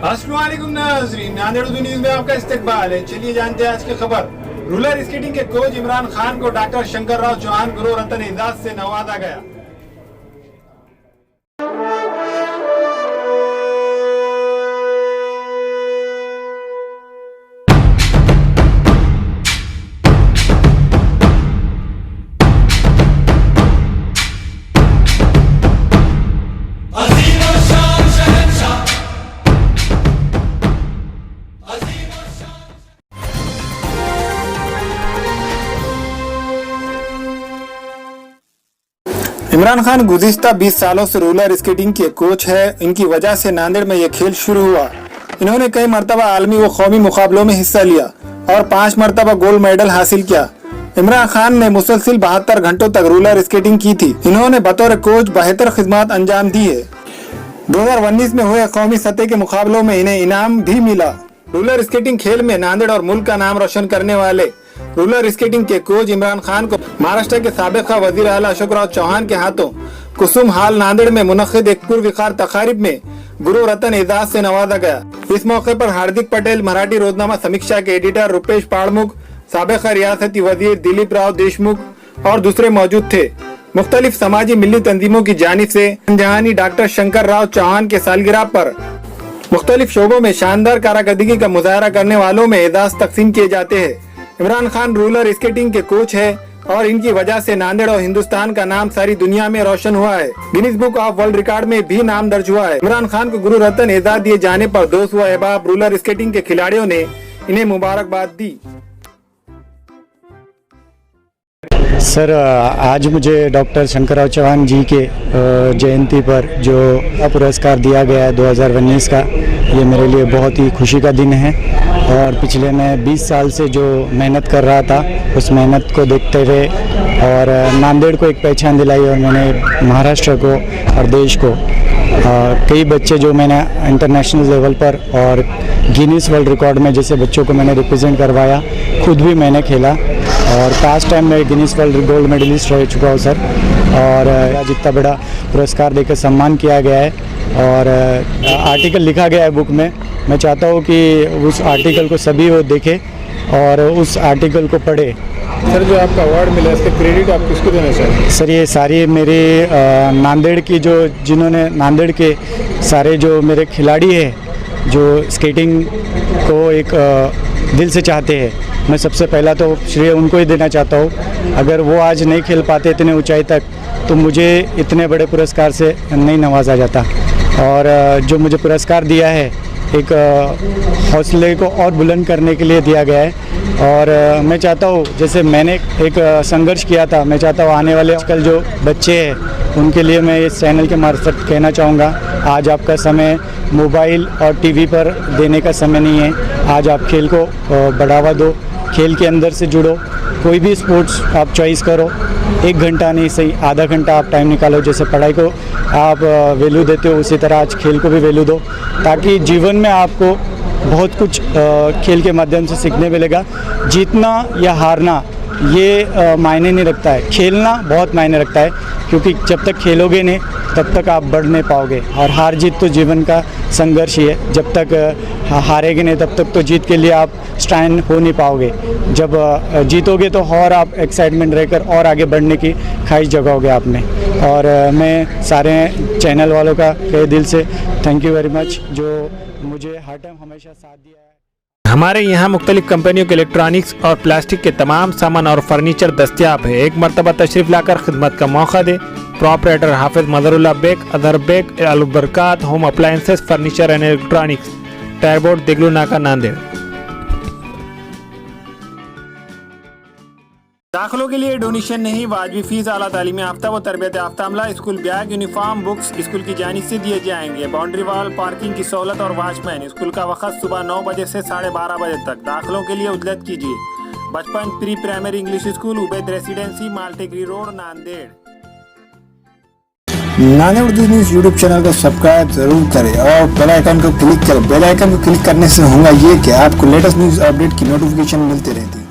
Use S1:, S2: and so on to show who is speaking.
S1: अस्सलाम वालेकुम नाज़रीन, नांदेड़ उर्दू न्यूज़ में आपका इस्तकबाल है। चलिए जानते हैं आज की खबर। रोलर स्केटिंग के कोच इमरान खान को डॉक्टर शंकर राव चौहान गुरु रत्न एजाज से नवाजा गया। इमरान खान गुज़िश्ता 20 सालों से रोलर स्केटिंग के कोच है। इनकी वजह से नांदेड़ में यह खेल शुरू हुआ। इन्होंने कई मरतबा आलमी व कौमी मुकाबलों में हिस्सा लिया और 5 मरतबा गोल्ड मेडल हासिल किया। इमरान खान ने मुसलसिल 72 घंटों तक रोलर स्केटिंग की थी। इन्होंने बतौर कोच बेहतर खिदमत अंजाम दी है। 2019 में हुए कौमी सतह के मुकाबलों में इन्हें इनाम भी मिला। रोलर स्केटिंग खेल में नांदेड़ और मुल्क का नाम रोशन करने वाले रोलर स्केटिंग के कोच इमरान खान को महाराष्ट्र के साबिका वजीर आला अशोक राव चौहान के हाथों कुसुम हाल नांदेड़ में मुनक्किद एक पुरविकार तकारीब में गुरु रत्न एजाज से नवाजा गया। इस मौके पर हार्दिक पटेल, मराठी रोजनामा समीक्षा के एडिटर रुपेश पाड़मुख, साबिका रियासती वजीर दिलीप राव देशमुख और दूसरे मौजूद थे। मुख्तलिफ समाजी मिली तंजीमों की जानिब से जहानी डॉक्टर शंकर राव चौहान के सालगिरह पर मुख्तलिफ शोबों में शानदार कारकर्दगी का मुजाहरा करने वालों में एजाज तकसीम किए जाते हैं। इमरान खान रोलर स्केटिंग के कोच है और इनकी वजह से नांदेड़ और हिंदुस्तान का नाम सारी दुनिया में रोशन हुआ है। Guinness book of world record में भी नाम दर्ज हुआ है। इमरान खान को गुरु रत्न एजाज दिए जाने पर दोस्त व अहबाब रोलर स्केटिंग के खिलाड़ियों ने इन्हें मुबारकबाद दी।
S2: सर, आज मुझे डॉक्टर शंकर राव चौहान जी के जयंती पर जो पुरस्कार दिया गया है 2019 का, ये मेरे लिए बहुत ही खुशी का दिन है। और पिछले मैं 20 साल से जो मेहनत कर रहा था, उस मेहनत को देखते हुए और नांदेड़ को एक पहचान दिलाई और मैंने महाराष्ट्र को और देश को कई बच्चे जो मैंने इंटरनेशनल लेवल पर और गिनीज वर्ल्ड रिकॉर्ड में जैसे बच्चों को मैंने रिप्रेजेंट करवाया, खुद भी मैंने खेला और पास्ट टाइम में गिनीज वर्ल्ड गोल्ड मेडलिस्ट रह चुका हूँ सर। और जितना बड़ा पुरस्कार देकर सम्मान किया गया है और आर्टिकल लिखा गया है बुक में, मैं चाहता हूँ कि उस आर्टिकल को सभी वो देखें और उस आर्टिकल को पढ़े।
S1: सर, जो आपका अवार्ड मिला इसका क्रेडिट आप किसको देना चाहेंगे?
S2: सर, ये सारी मेरे नांदेड़ की जिन्होंने नांदेड़ के सारे जो मेरे खिलाड़ी हैं जो स्केटिंग को एक दिल से चाहते हैं, मैं सबसे पहला तो श्रेय उनको ही देना चाहता हूँ। अगर वो आज नहीं खेल पाते इतने ऊंचाई तक तो मुझे इतने बड़े पुरस्कार से नहीं नवाजा जाता। और जो मुझे पुरस्कार दिया है एक हौसले को और बुलंद करने के लिए दिया गया है। और मैं चाहता हूँ जैसे मैंने एक संघर्ष किया था, मैं चाहता हूँ आने वाले आजकल जो बच्चे हैं उनके लिए मैं इस चैनल के मार्फत कहना चाहूँगा, आज आपका समय मोबाइल और टीवी पर देने का समय नहीं है। आज आप खेल को बढ़ावा दो, खेल के अंदर से जुड़ो, कोई भी स्पोर्ट्स आप चॉइस करो। 1 घंटा नहीं सही, आधा घंटा आप टाइम निकालो। जैसे पढ़ाई को आप वैल्यू देते हो उसी तरह आज खेल को भी वैल्यू दो, ताकि जीवन में आपको बहुत कुछ खेल के माध्यम से सीखने मिलेगा। जीतना या हारना ये मायने नहीं रखता है, खेलना बहुत मायने रखता है, क्योंकि जब तक खेलोगे नहीं तब तक आप बढ़ नहीं पाओगे। और हार जीत तो जीवन का संघर्ष ही है, जब तक हारेंगे नहीं तब तक तो जीत के लिए आप स्टैंड हो नहीं पाओगे। जब जीतोगे तो और आप एक्साइटमेंट रहकर और आगे बढ़ने की ख्वाहिश जगाओगे आप में। और मैं सारे चैनल वालों का कई दिल से थैंक यू वेरी मच, जो मुझे हर टाइम हमेशा साथ दिया है।
S1: हमारे यहाँ मुख्तलिफ कंपनियों के इलेक्ट्रॉनिक्स और प्लास्टिक के तमाम सामान और फर्नीचर दस्तियाब है। एक मरतबा तशरीफ लाकर खिदमत का मौका दे। Proprietor Hafiz Mazharullah Baig, Athar Baig, Al Barkat home appliances, furniture and electronics, tyre board, Deglur Naka, Nanded. दाखिलों के लिए डोनेशन नहीं, वाजबी फीस, आला तालीम याफ्ता व तरबियत याफ्ता अमला, school bag, uniform, books school की जानिब से दिए जाएंगे। बाउंड्री वॉल, पार्किंग की सहूलत और वॉचमैन। स्कूल का वक्त सुबह 9 बजे से 12:30 बजे तक। दाखिलों के लिए उजलत कीजिए। Bachpan pre primary English school, Ubaid residency, Maltekdi road, Nanded. Nanded Urdu news YouTube channel को सब्सक्राइब जरूर करें और बेल आइकन को क्लिक करें। बेल आइकन को क्लिक करने से होगा ये कि आपको लेटेस्ट न्यूज़ अपडेट की नोटिफिकेशन मिलती रहती है।